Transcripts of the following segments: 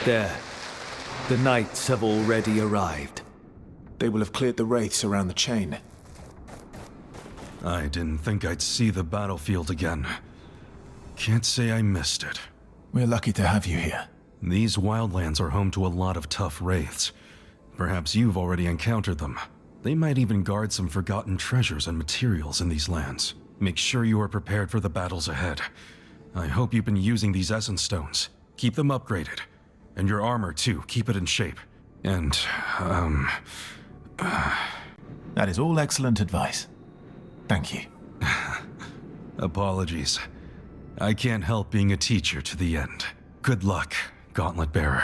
There. The knights have already arrived. They will have cleared the wraiths around the chain. I didn't think I'd see the battlefield again. Can't say I missed it. We're lucky to have you here. These wildlands are home to a lot of tough wraiths. Perhaps you've already encountered them. They might even guard some forgotten treasures and materials in these lands. Make sure you are prepared for the battles ahead. I hope you've been using these essence stones. Keep them upgraded. And your armor, too. Keep it in shape. And, That is all excellent advice. Thank you. Apologies. I can't help being a teacher to the end. Good luck, Gauntlet Bearer.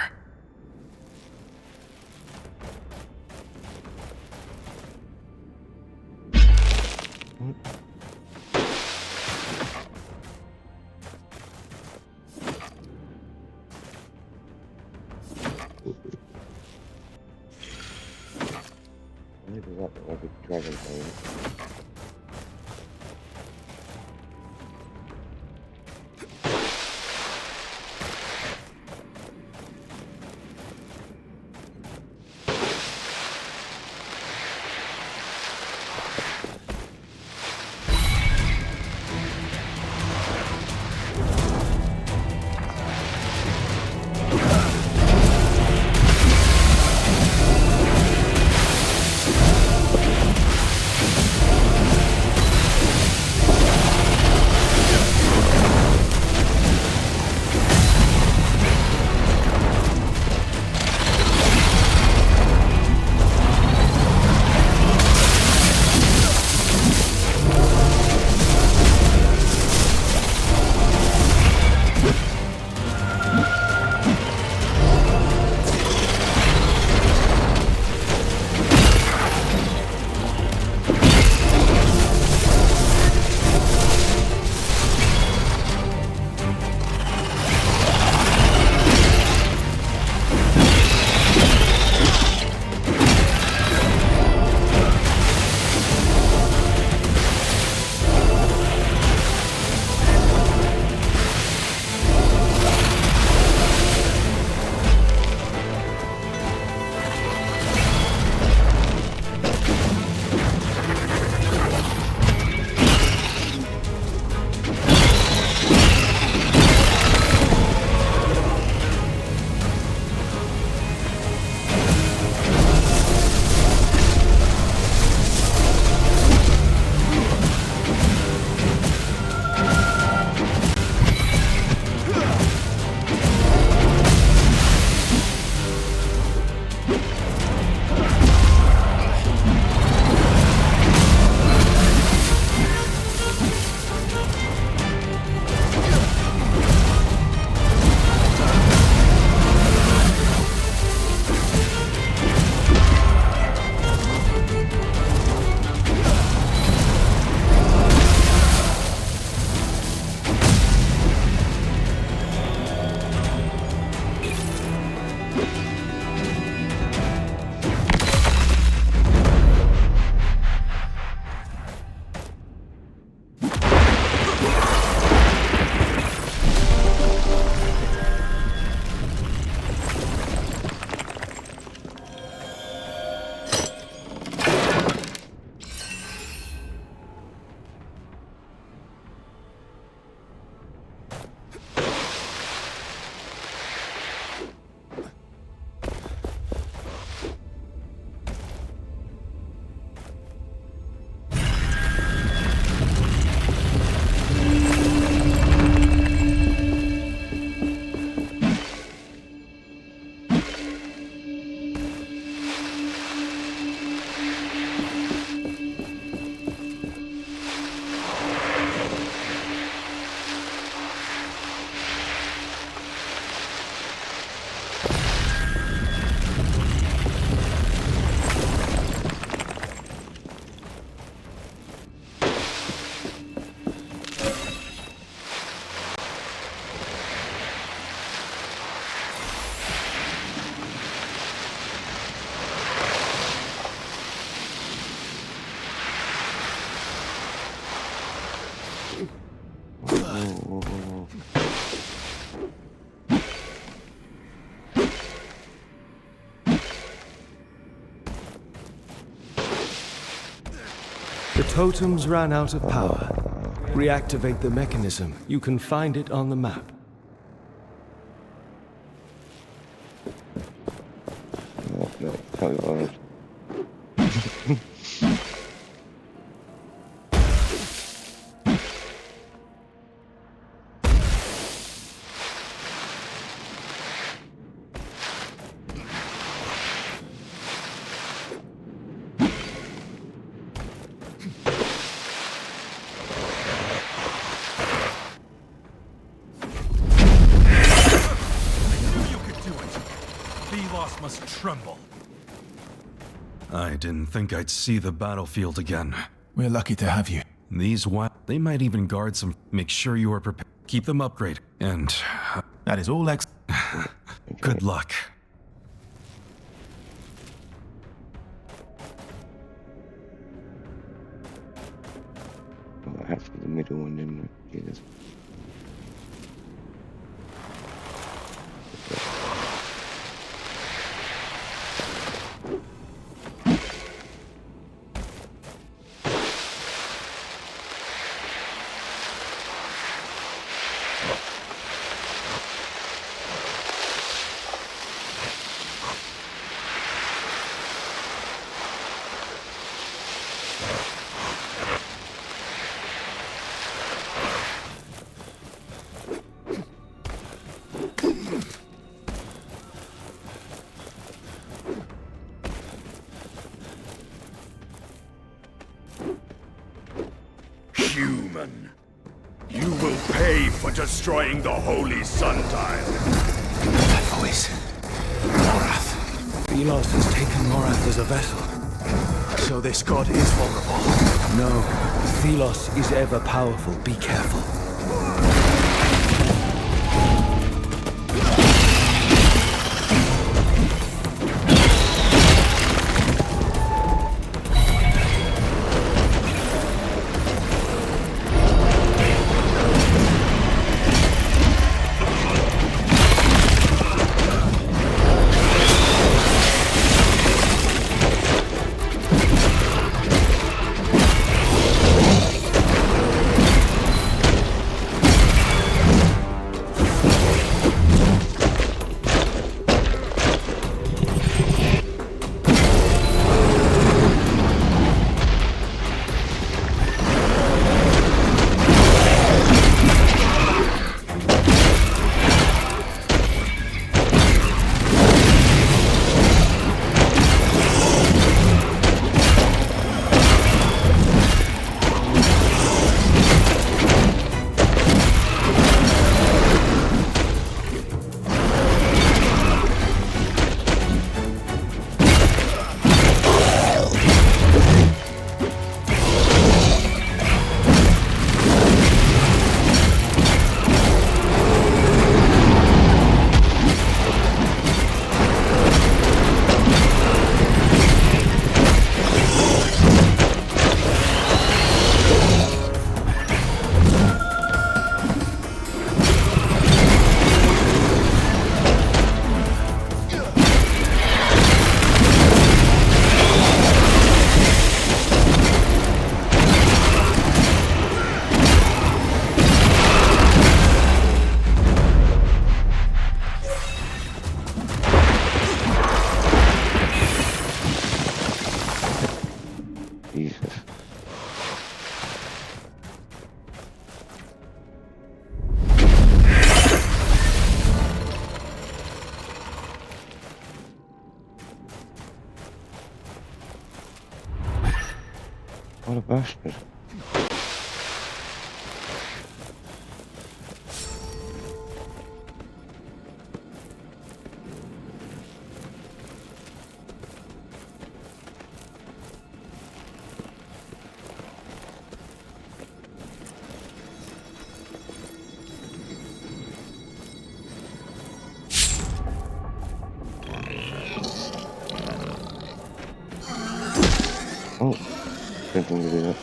Dragon Bone. The totems ran out of power. Reactivate the mechanism. You can find it on the map. Thelos must tremble. I didn't think I'd see the battlefield again. We're lucky to have you. These they might even guard some. Make sure you are prepared. Keep them upgraded. And That is all good luck. Oh, I have for the middle one, didn't I? Jesus. Human. You will pay for destroying the Holy Sundial. That voice. Morath. Thelos has taken Morath as a vessel. So this god is vulnerable. No, Thelos is ever powerful. Be careful. Jesus. What a bastard. Oh, didn't think to do that.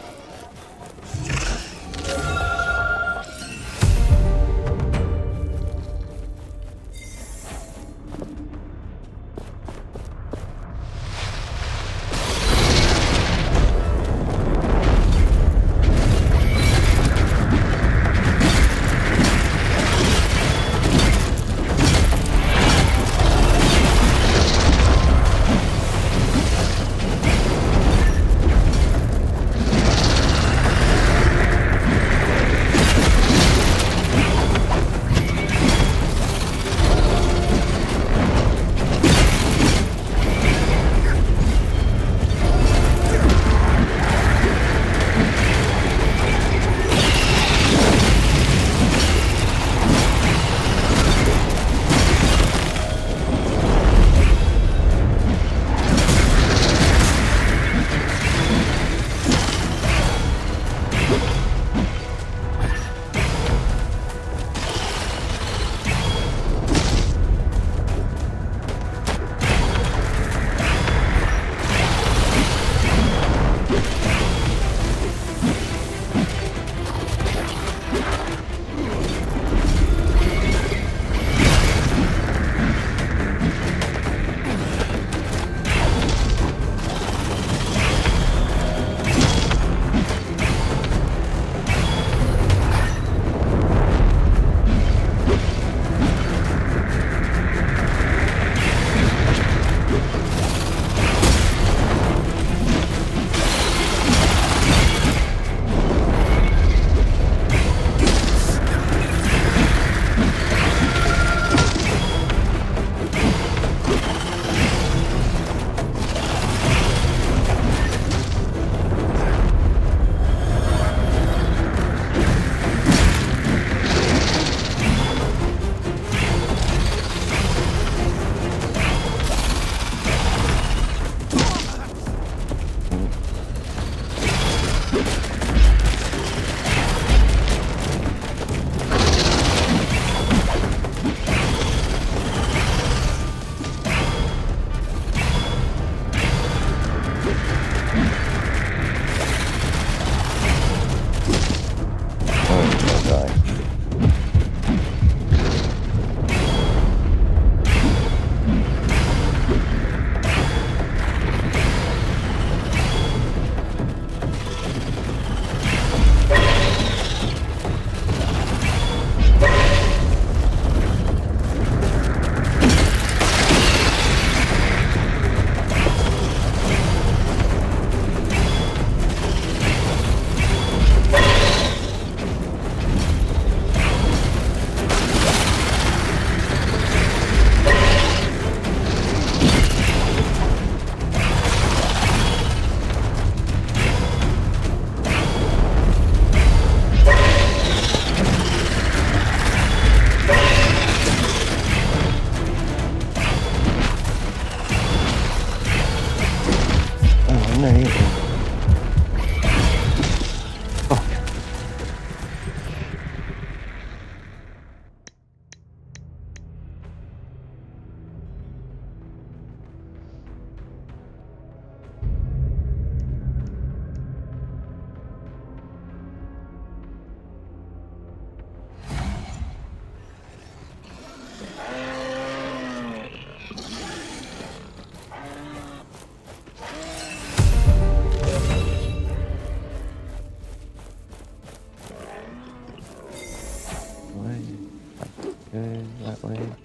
playing.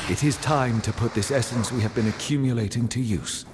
It is time to put this essence we have been accumulating to use.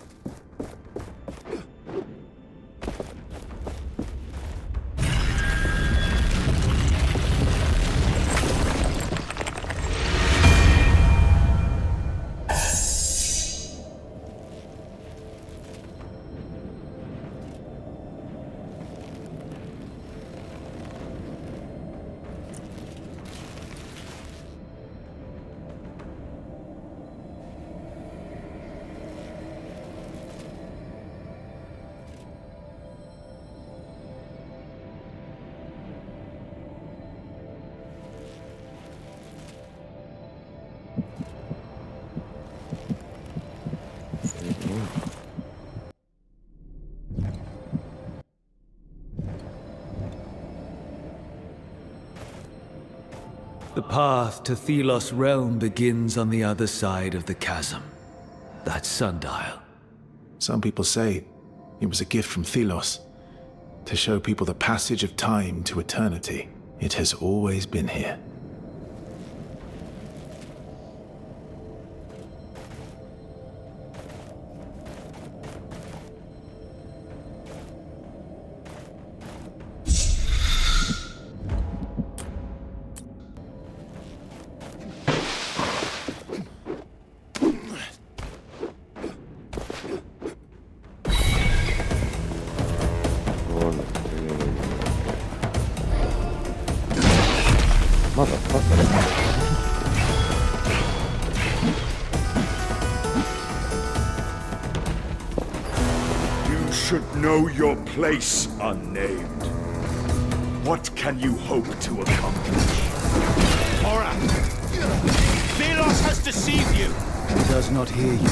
The path to Thelos' realm begins on the other side of the chasm. That sundial. Some people say it was a gift from Thelos to show people the passage of time to eternity. It has always been here. You should know your place, unnamed. What can you hope to accomplish? Mora! Thelos has deceived you! He does not hear you.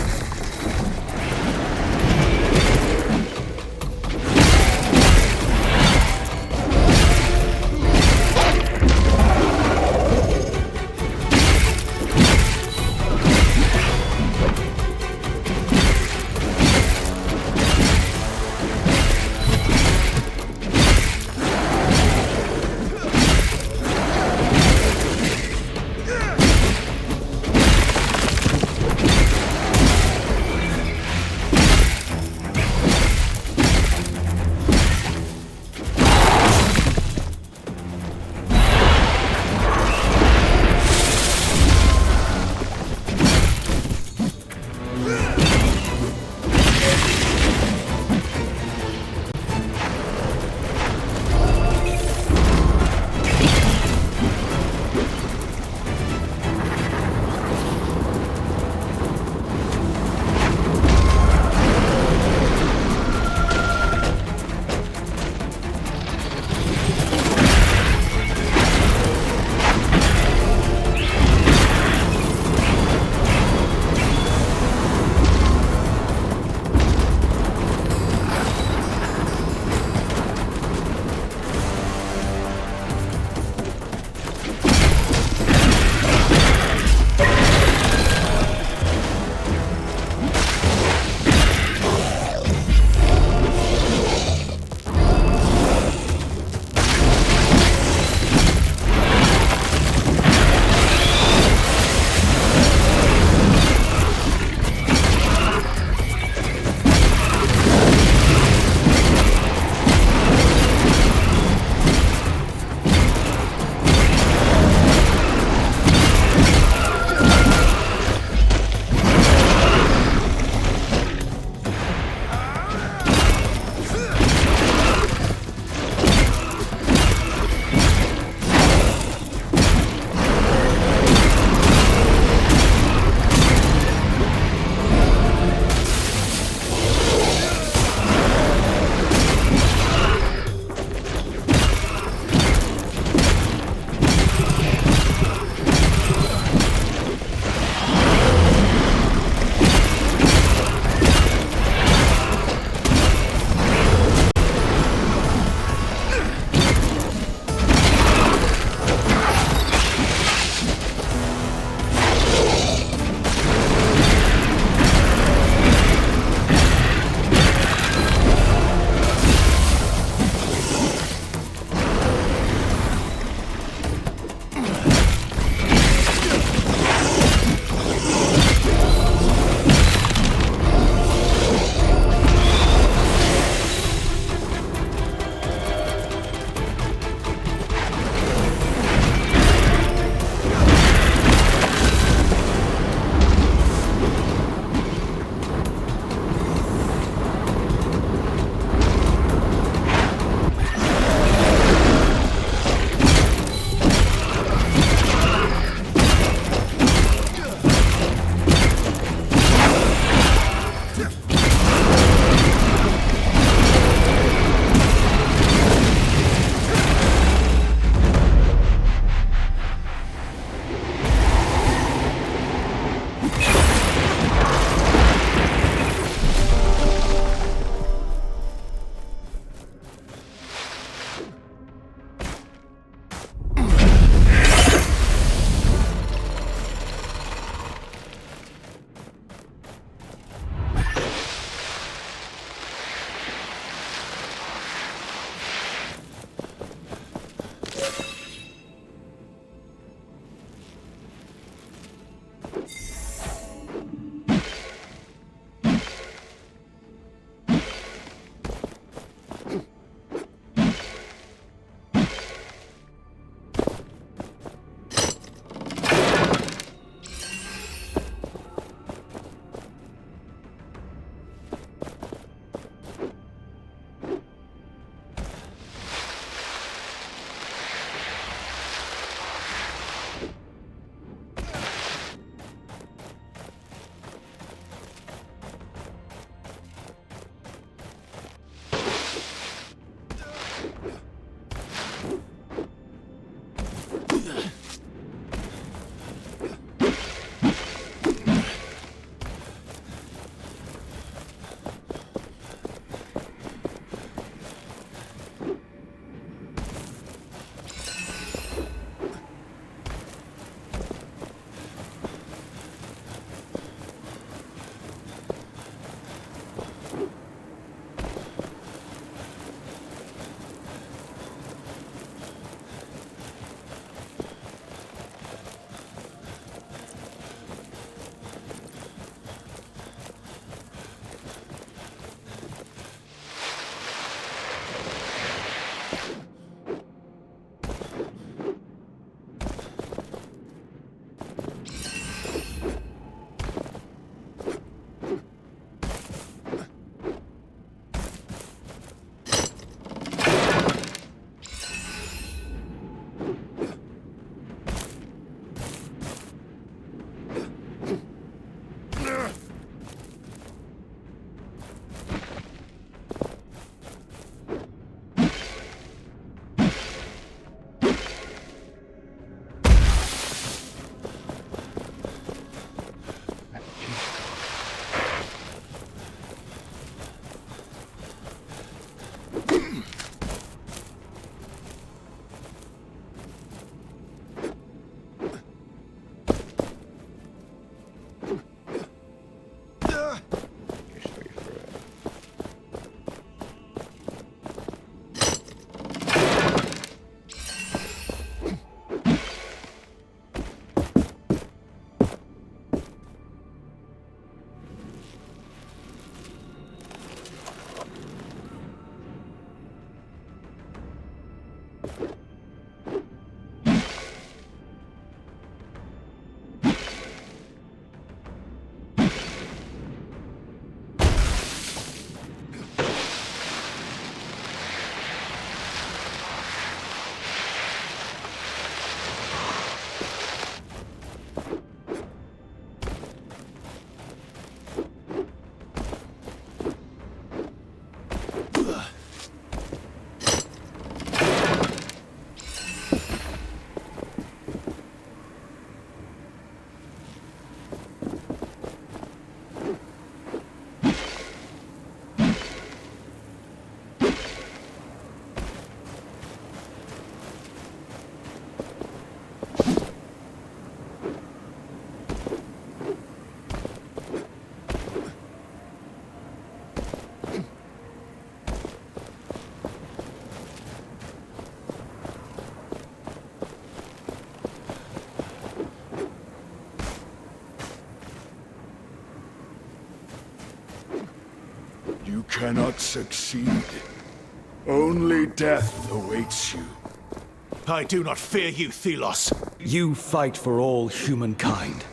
cannot succeed. Only death awaits you. I do not fear you, Thelos. You fight for all humankind.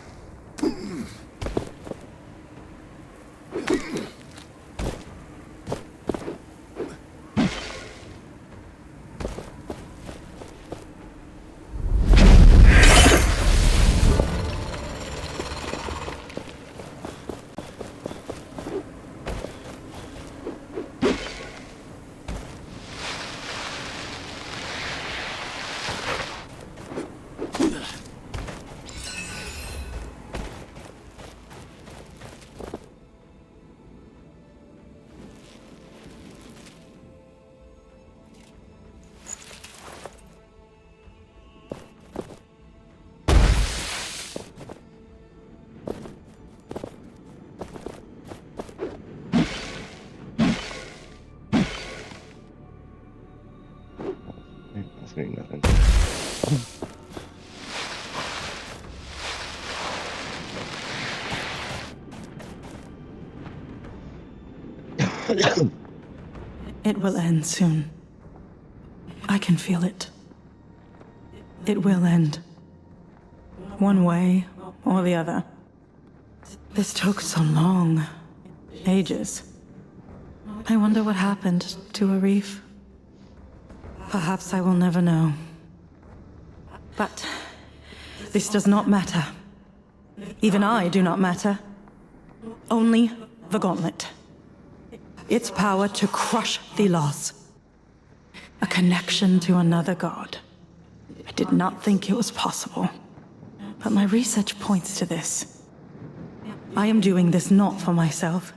That's really nothing. It will end soon. I can feel it. It will end. One way or the other. This took so long. Ages. I wonder what happened to Arif. Perhaps I will never know. But this does not matter. Even I do not matter. Only the gauntlet. Its power to crush Thelos. A connection to another god. I did not think it was possible. But my research points to this. I am doing this not for myself,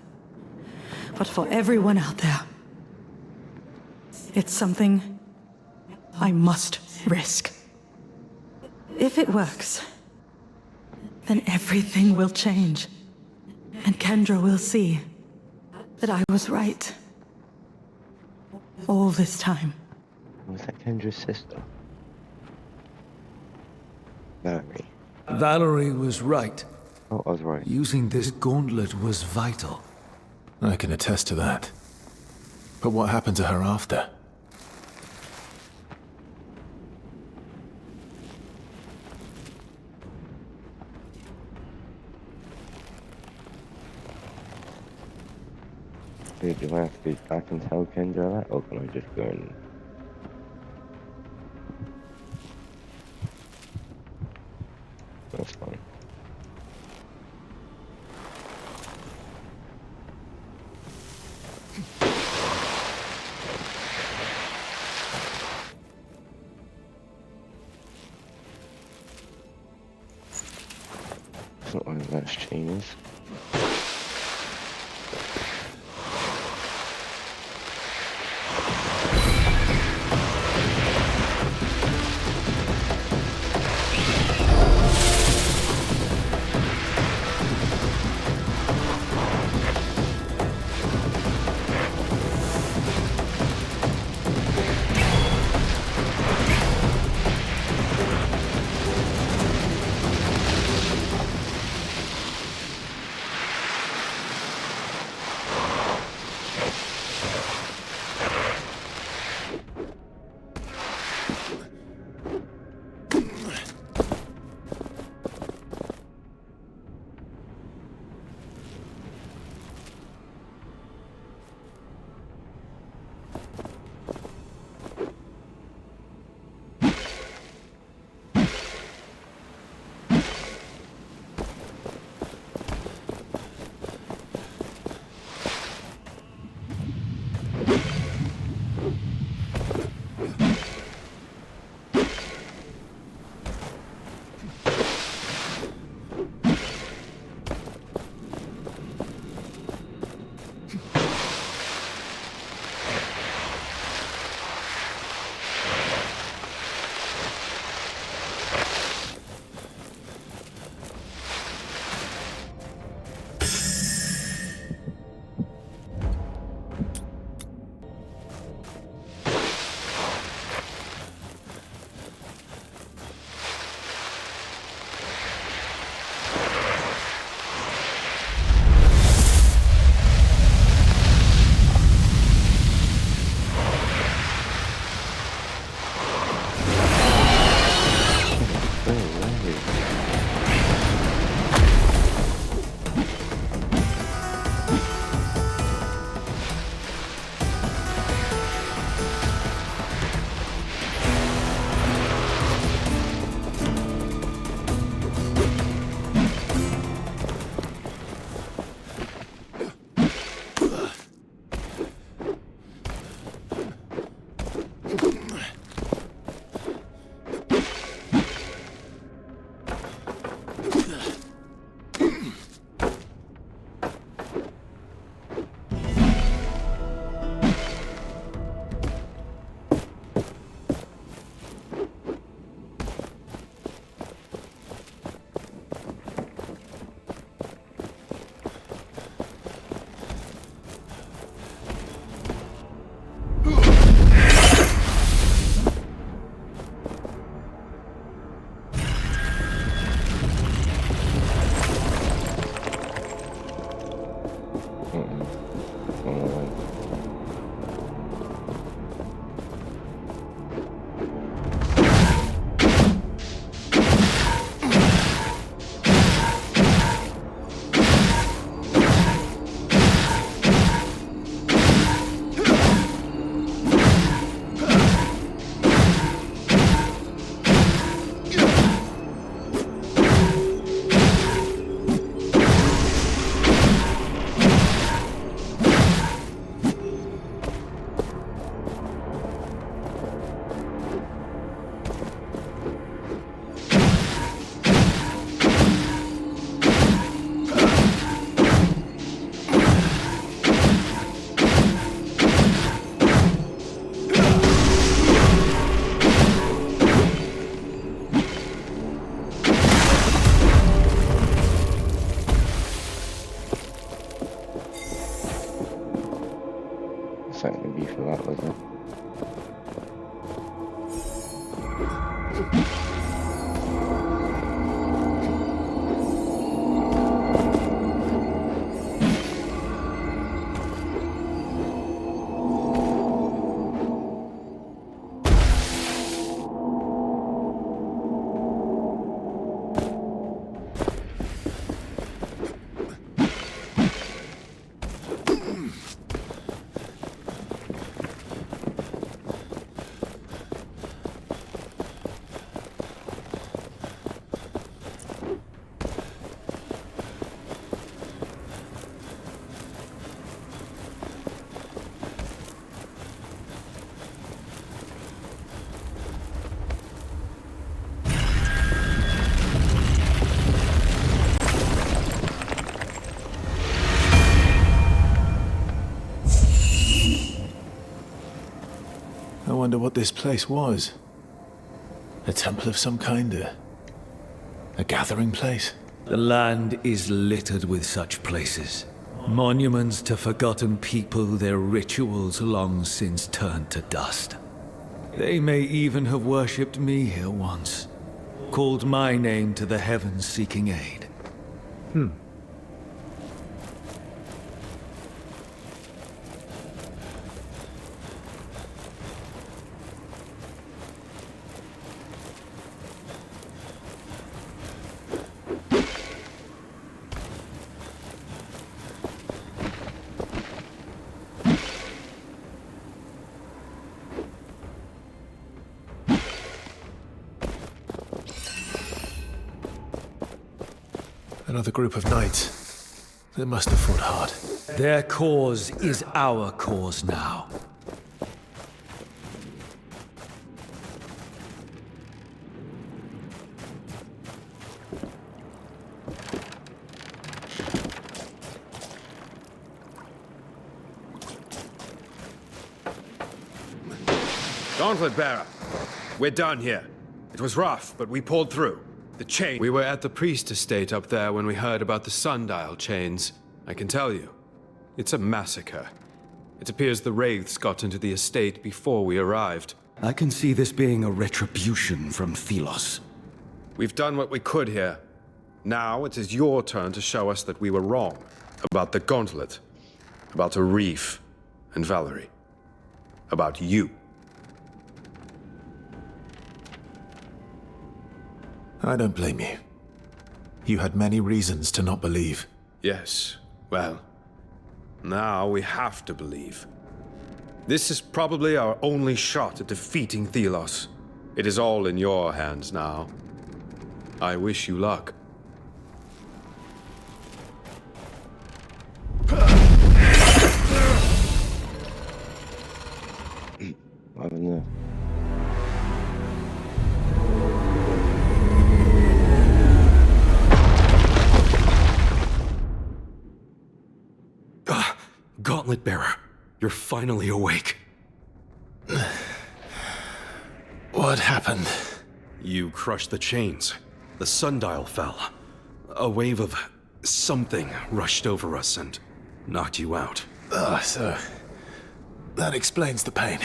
but for everyone out there. It's something I must risk. If it works, then everything will change. And Kendra will see that I was right. All this time. Was that Kendra's sister? Valerie. Valerie was right. Oh, I was right. Using this gauntlet was vital. I can attest to that. But what happened to her after? Do I have to go back and tell Kendra that, or can I just go and... That's fine. That's not where that chain is. what this place was. A temple of some kind, a gathering place. The land is littered with such places. Monuments to forgotten people, their rituals long since turned to dust. They may even have worshipped me here once. Called my name to the heavens seeking aid. Another group of knights. They must have fought hard. Their cause is our cause now. Gauntlet Bearer, we're done here. It was rough, but we pulled through. The chain... We were at the priest estate up there when we heard about the sundial chains. I can tell you, it's a massacre. It appears the wraiths got into the estate before we arrived. I can see this being a retribution from Thelos. We've done what we could here. Now it is your turn to show us that we were wrong. About the Gauntlet. About Arif and Valerie. About you. I don't blame you. You had many reasons to not believe. Yes, well, now we have to believe. This is probably our only shot at defeating Thelos. It is all in your hands now. I wish you luck. What happened there? Gauntlet Bearer, you're finally awake. What happened? You crushed the chains. The sundial fell. A wave of something rushed over us and knocked you out. So that explains the pain.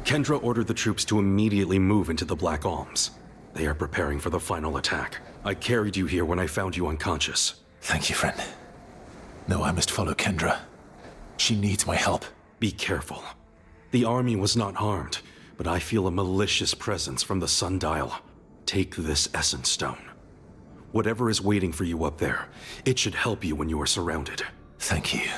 Kendra ordered the troops to immediately move into the Black Alms. They are preparing for the final attack. I carried you here when I found you unconscious. Thank you, friend. No, I must follow Kendra. She needs my help. Be careful. The army was not harmed, but I feel a malicious presence from the sundial. Take this Essence Stone. Whatever is waiting for you up there, it should help you when you are surrounded. Thank you.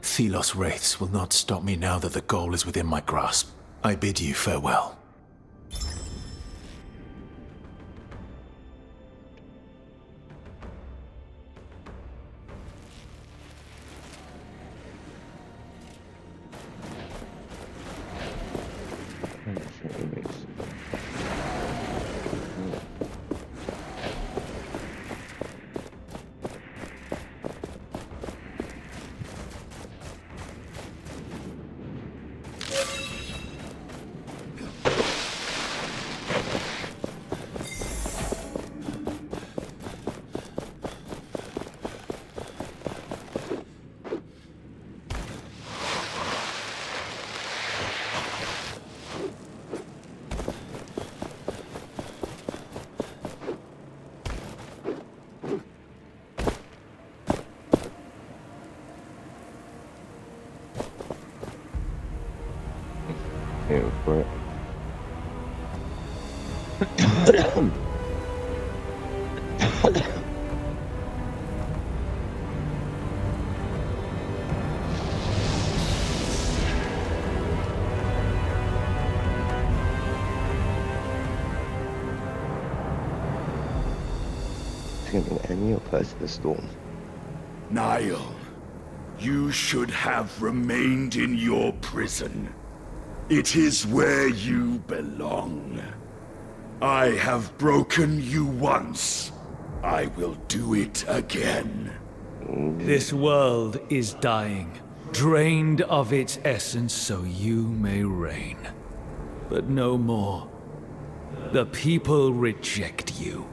Thelos wraiths will not stop me now that the goal is within my grasp. I bid you farewell. Here for it. It's gonna be an enemy or Curse of the Storm. Niall, you should have remained in your prison. It is where you belong. I have broken you once. I will do it again. This world is dying, drained of its essence so you may reign. but no more. The people reject you.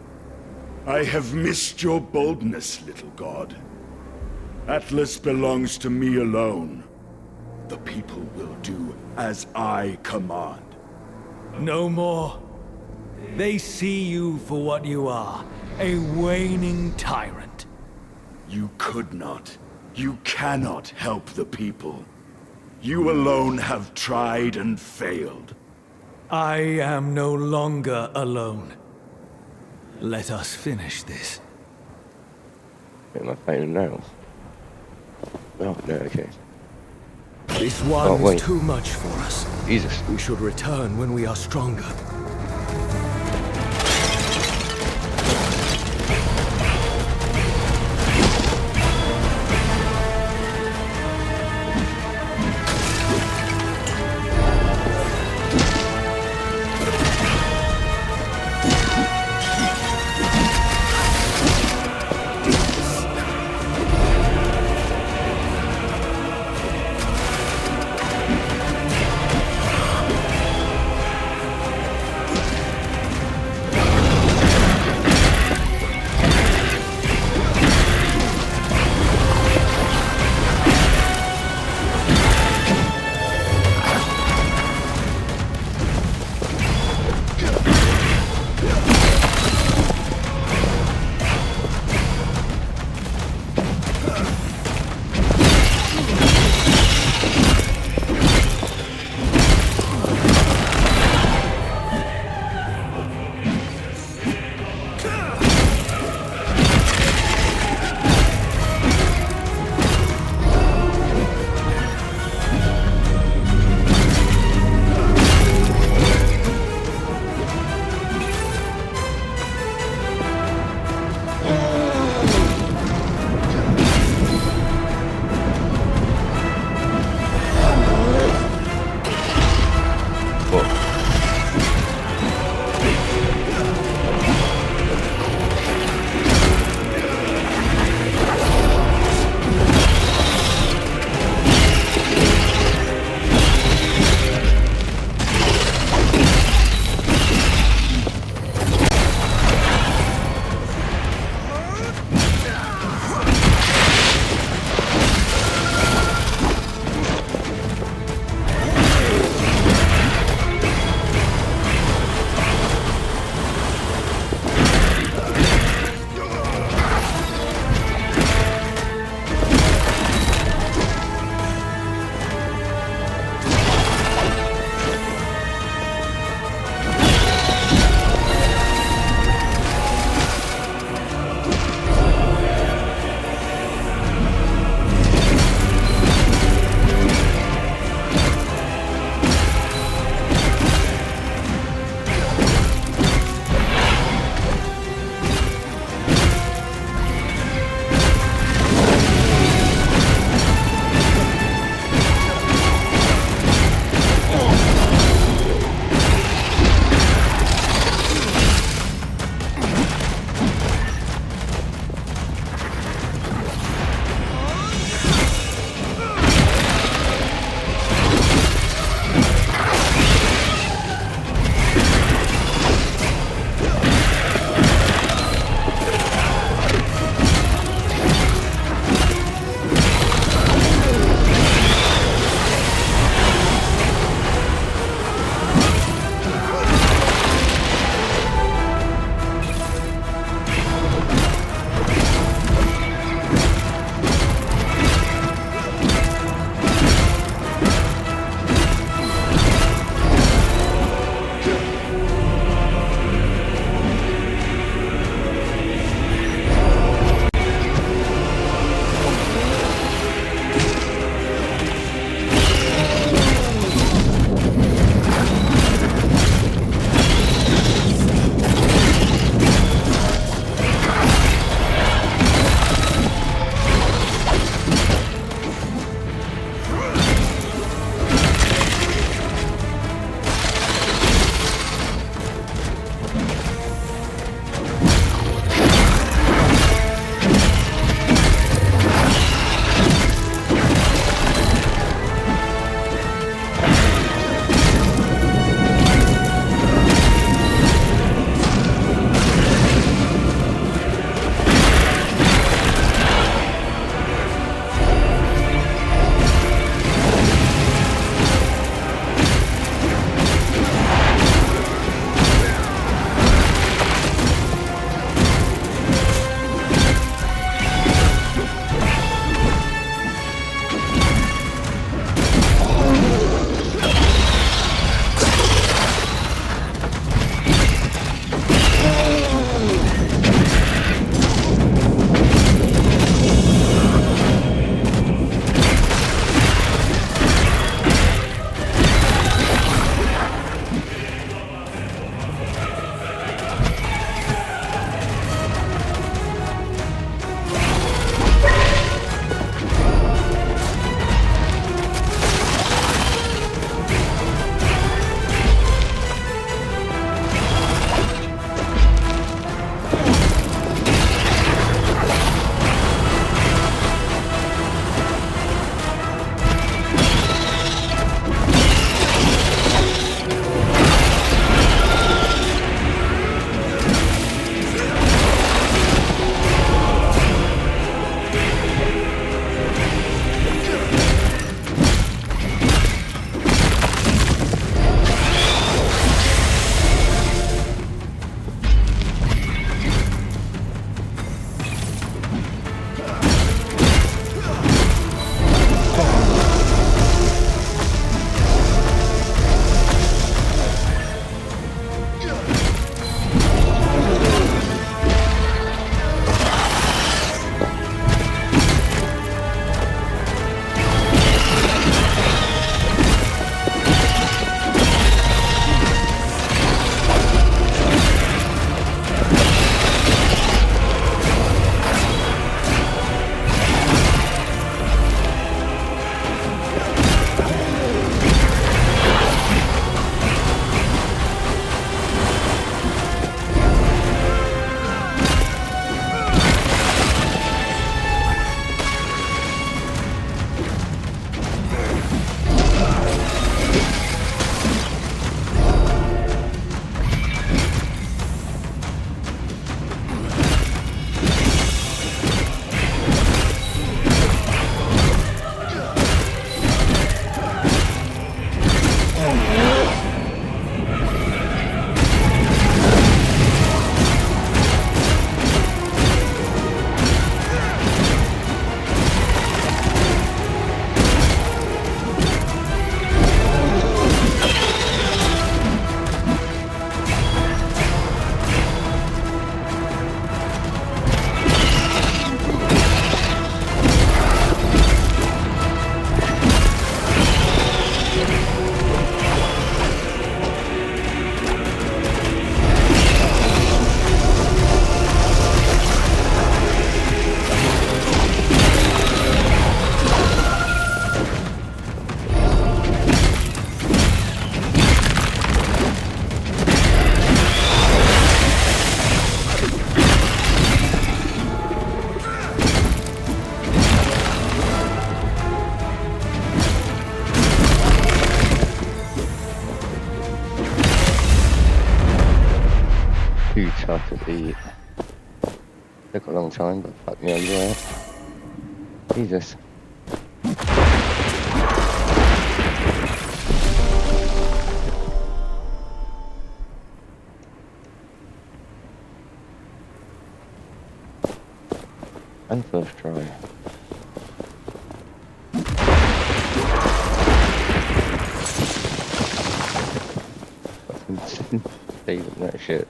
I have missed your boldness, little god. Atlas belongs to me alone. The people will do as I command. No more. They see you for what you are, a waning tyrant. You could not. You cannot help the people. You alone have tried and failed. I am no longer alone. Let us finish this. Am I fighting nails? Oh, no, okay. This one Oh, wait. is too much for us. Jesus. We should return when we are stronger. feet. Took a long time, but fuck me, you're right. Jesus. And first try. Saving that shit.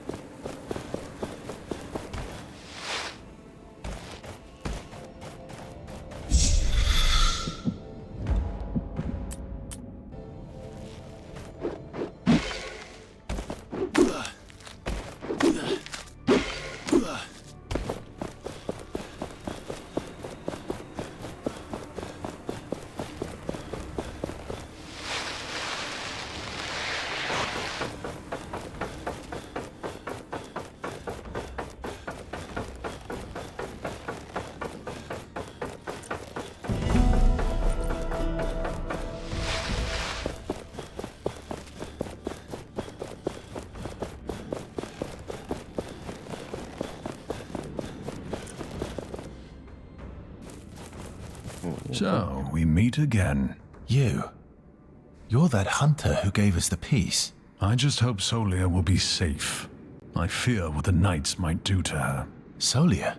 So, we meet again. You're that hunter who gave us the piece. I just hope Solia will be safe. I fear what the Knights might do to her. Solia?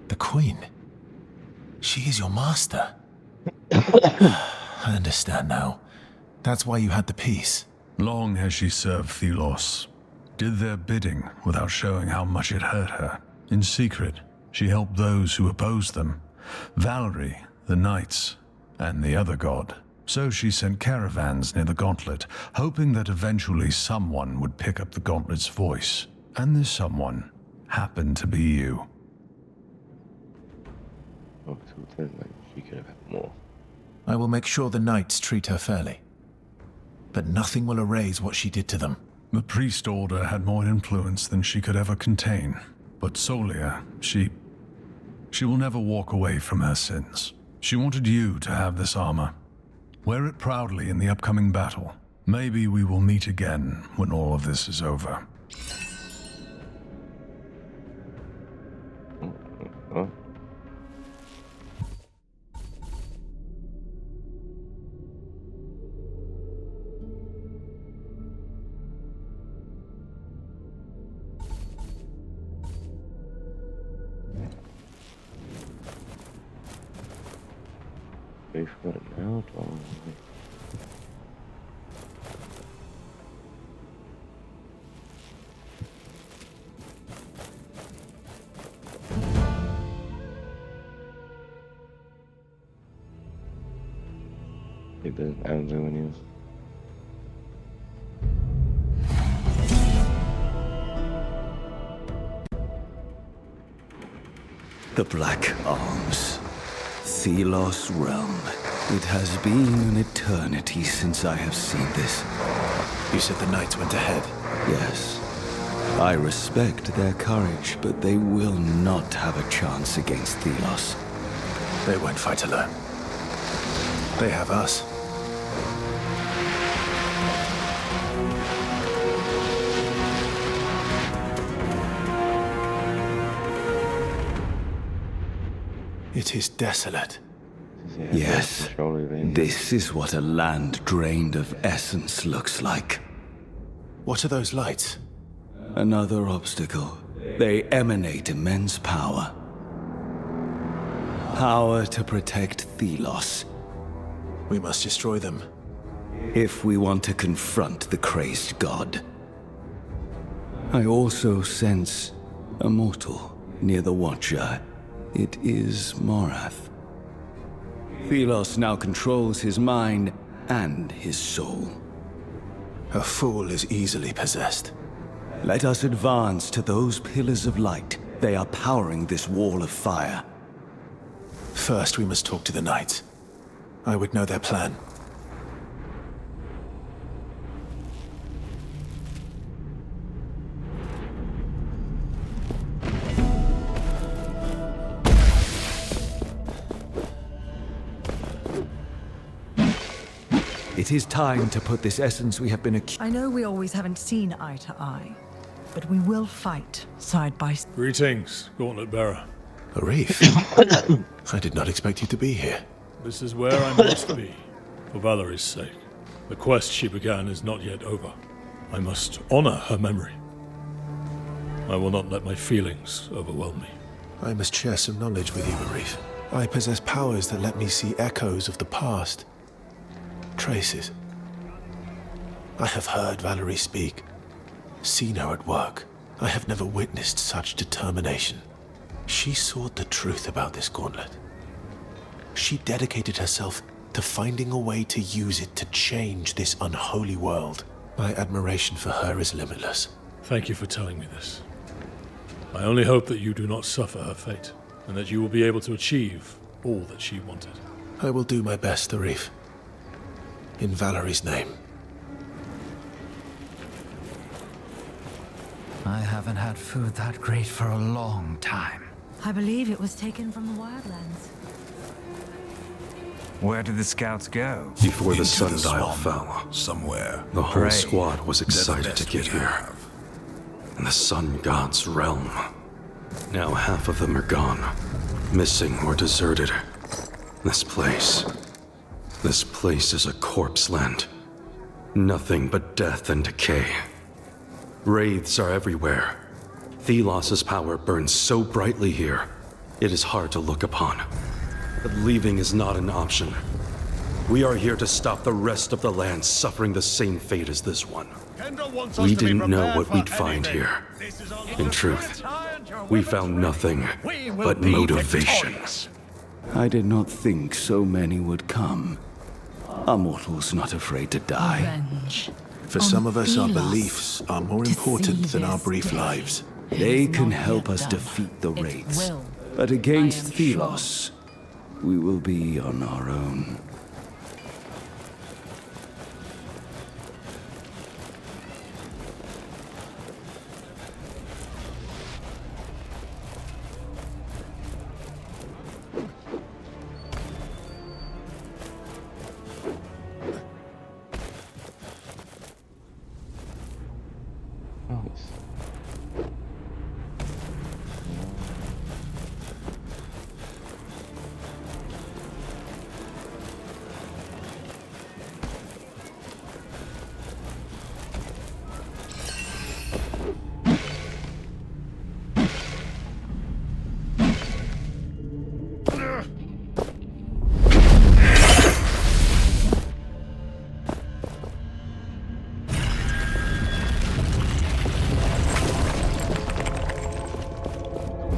The Queen? She is your master. I understand now. That's why you had the piece. Long has she served Thelos. Did their bidding without showing how much it hurt her. In secret, she helped those who opposed them. Valerie, the Knights, and the other god. So she sent caravans near the Gauntlet, hoping that eventually someone would pick up the Gauntlet's voice. And this someone happened to be you. Oh, so like she could have had more. I will make sure the Knights treat her fairly. But nothing will erase what she did to them. The priest order had more influence than she could ever contain. But Solia, she will never walk away from her sins. She wanted you to have this armor. Wear it proudly in the upcoming battle. Maybe we will meet again when all of this is over. Oh. Wait for it now, don't we? It doesn't, I don't know when The Black Arms. Thelos realm. It has been an eternity since I have seen this. You said the Knights went ahead. Yes. I respect their courage, but they will not have a chance against Thelos. They won't fight alone. They have us. It is desolate. Yes, this is what a land drained of essence looks like. What are those lights? Another obstacle. They emanate immense power. Power to protect Thelos. We must destroy them. If we want to confront the crazed god. I also sense a mortal near the Watcher. It is Morath. Thelos now controls his mind and his soul. A fool is easily possessed. Let us advance to those pillars of light. They are powering this wall of fire. First, we must talk to the Knights. I would know their plan. It is time to put this essence we have been accused. I know we always haven't seen eye to eye, but we will fight side by side. Greetings, Gauntlet Bearer. Arif, I did not expect you to be here. This is where I must be, for Valerie's sake. The quest she began is not yet over. I must honor her memory. I will not let my feelings overwhelm me. I must share some knowledge with you, Arif. I possess powers that let me see echoes of the past. Traces. I have heard Valerie speak, seen her at work. I have never witnessed such determination. She sought the truth about this gauntlet. She dedicated herself to finding a way to use it to change this unholy world. My admiration for her is limitless. Thank you for telling me this. I only hope that you do not suffer her fate, and that you will be able to achieve all that she wanted. I will do my best, Arif. In Valerie's name. I haven't had food that great for a long time. I believe it was taken from the Wildlands. Where did the scouts go? Before the Into sundial swamp, fell, somewhere. the whole Pray. squad was excited to get here. In the sun god's realm. Now half of them are gone, missing or deserted. This place is a corpse land. Nothing but death and decay. Wraiths are everywhere. Thelos' power burns so brightly here, it is hard to look upon. But leaving is not an option. We are here to stop the rest of the land suffering the same fate as this one. We didn't know what we'd find here. In truth, we found nothing but motivation. I did not think so many would come. Are mortals not afraid to die? Revenge. For some of us, our beliefs are more important than our brief lives. They can help us defeat the wraiths. But against Thelos, we will be on our own.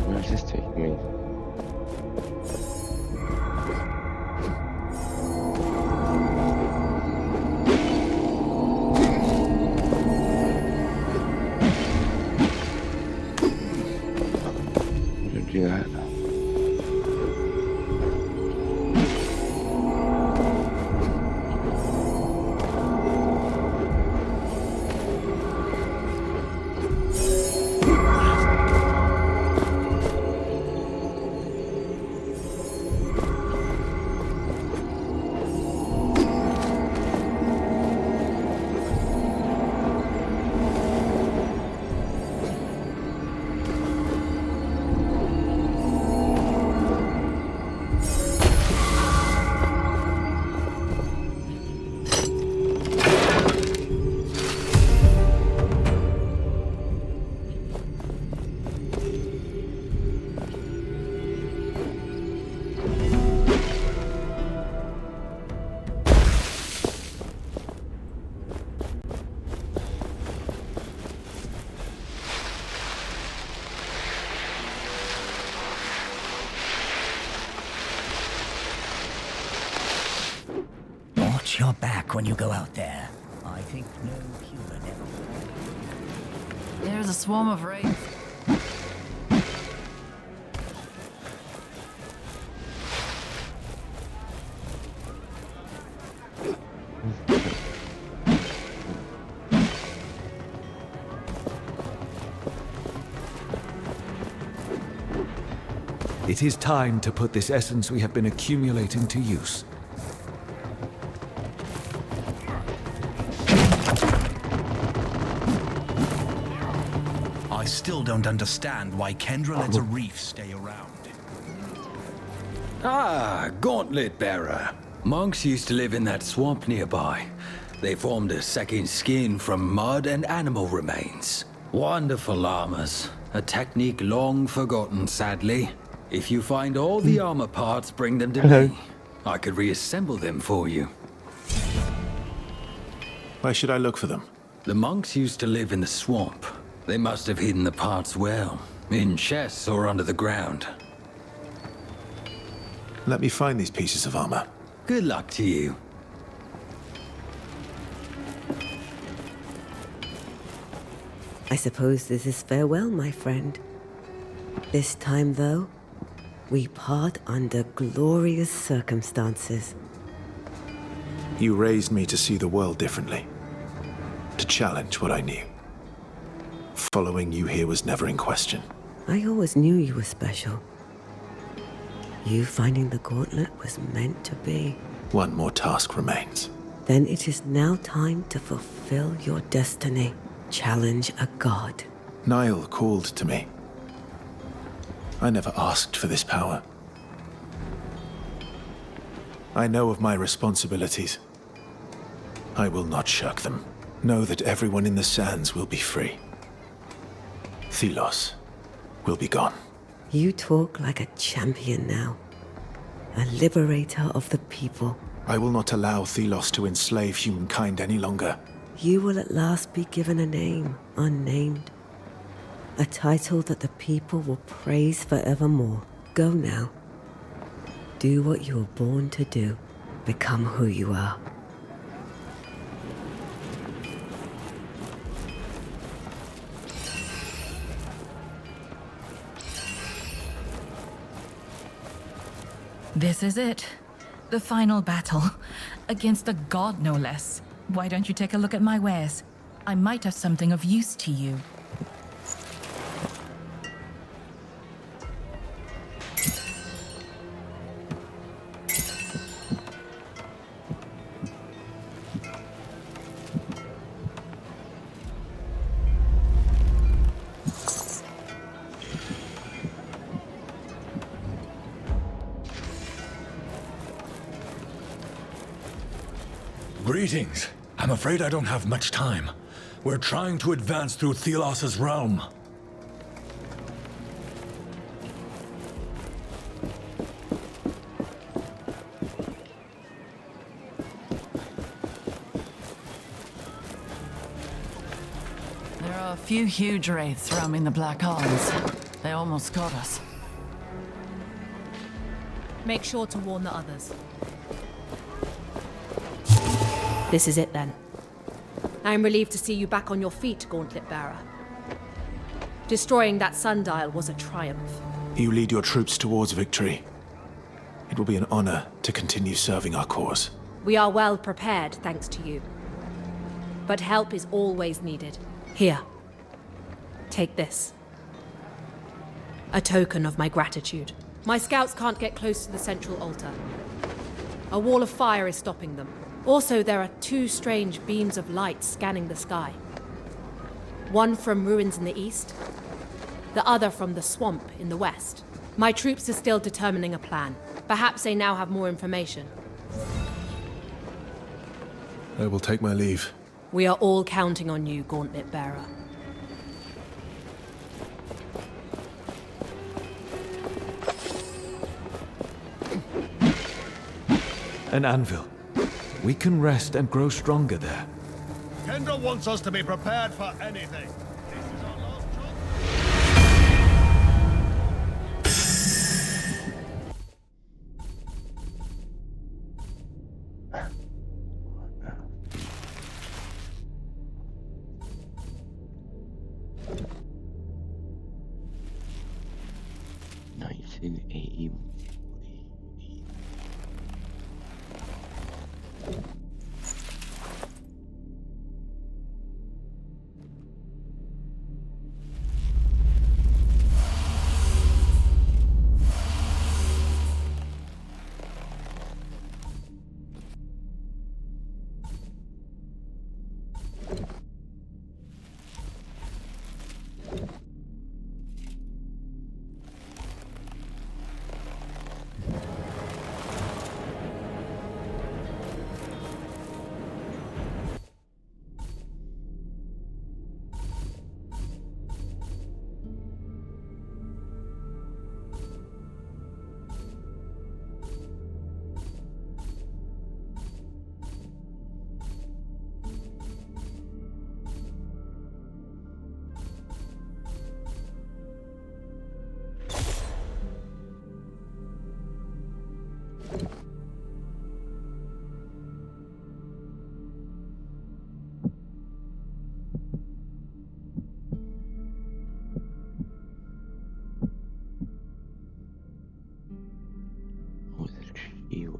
Where's this taking me? Wouldn't do that. Watch your back when you go out there. I think no human ever. There's a swarm of wraiths. It is time to put this essence we have been accumulating to use. still don't understand why Kendra lets a reef stay around. Ah, Gauntlet Bearer. Monks used to live in that swamp nearby. They formed a second skin from mud and animal remains. Wonderful armors. A technique long forgotten, sadly. If you find all the armor parts, bring them to me. I could reassemble them for you. Where should I look for them? The monks used to live in the swamp. They must have hidden the parts well, in chests or under the ground. Let me find these pieces of armor. Good luck to you. I suppose this is farewell, my friend. This time, though, we part under glorious circumstances. You raised me to see the world differently. To challenge what I knew. Following you here was never in question. I always knew you were special. You finding the gauntlet was meant to be. One more task remains. Then it is now time to fulfill your destiny. Challenge a god. Niall called to me. I never asked for this power. I know of my responsibilities. I will not shirk them. Know that everyone in the sands will be free. Thelos will be gone. You talk like a champion now. A liberator of the people. I will not allow Thelos to enslave humankind any longer. You will at last be given a name, unnamed. A title that the people will praise forevermore. Go now. Do what you were born to do. Become who you are. This is it. The final battle. Against a god, no less. Why don't you take a look at my wares? I might have something of use to you. Greetings. I'm afraid I don't have much time. We're trying to advance through Thelos' realm. There are a few huge wraiths roaming the Black Isles. They almost got us. Make sure to warn the others. This is it then. I'm relieved to see you back on your feet, Gauntlet Bearer. Destroying that sundial was a triumph. You lead your troops towards victory. It will be an honor to continue serving our cause. We are well prepared, thanks to you. But help is always needed. Here. Take this. A token of my gratitude. My scouts can't get close to the central altar. A wall of fire is stopping them. Also, there are two strange beams of light scanning the sky. One from ruins in the east, the other from the swamp in the west. My troops are still determining a plan. Perhaps they now have more information. I will take my leave. We are all counting on you, Gauntlet Bearer. An anvil. We can rest and grow stronger there. Kendra wants us to be prepared for anything. This is our last With a shield.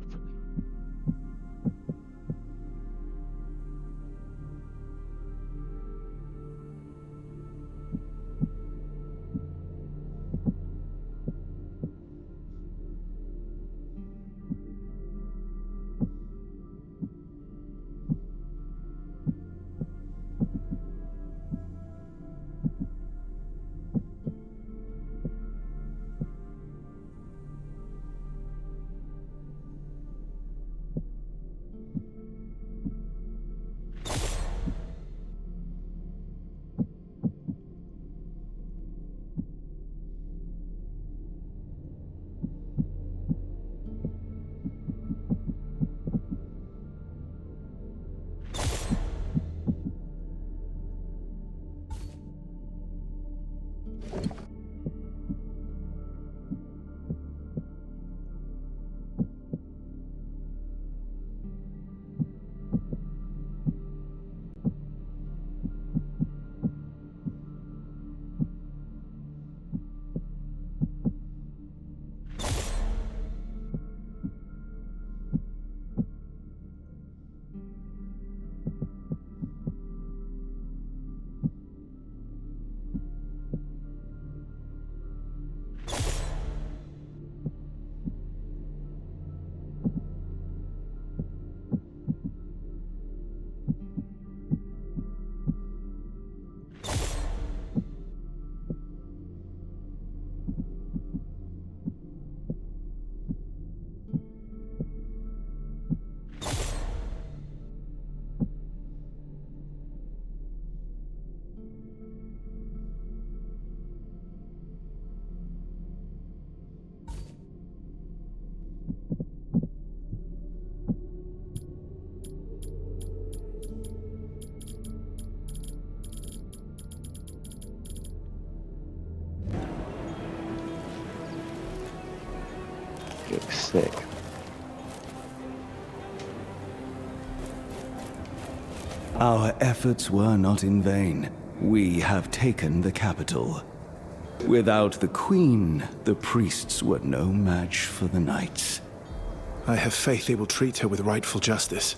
Looks sick. Our efforts were not in vain. We have taken the capital. Without the Queen, the priests were no match for the knights. I have faith they will treat her with rightful justice.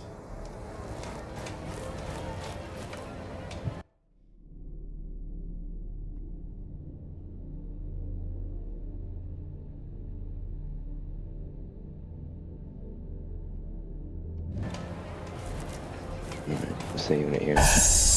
Saving it here.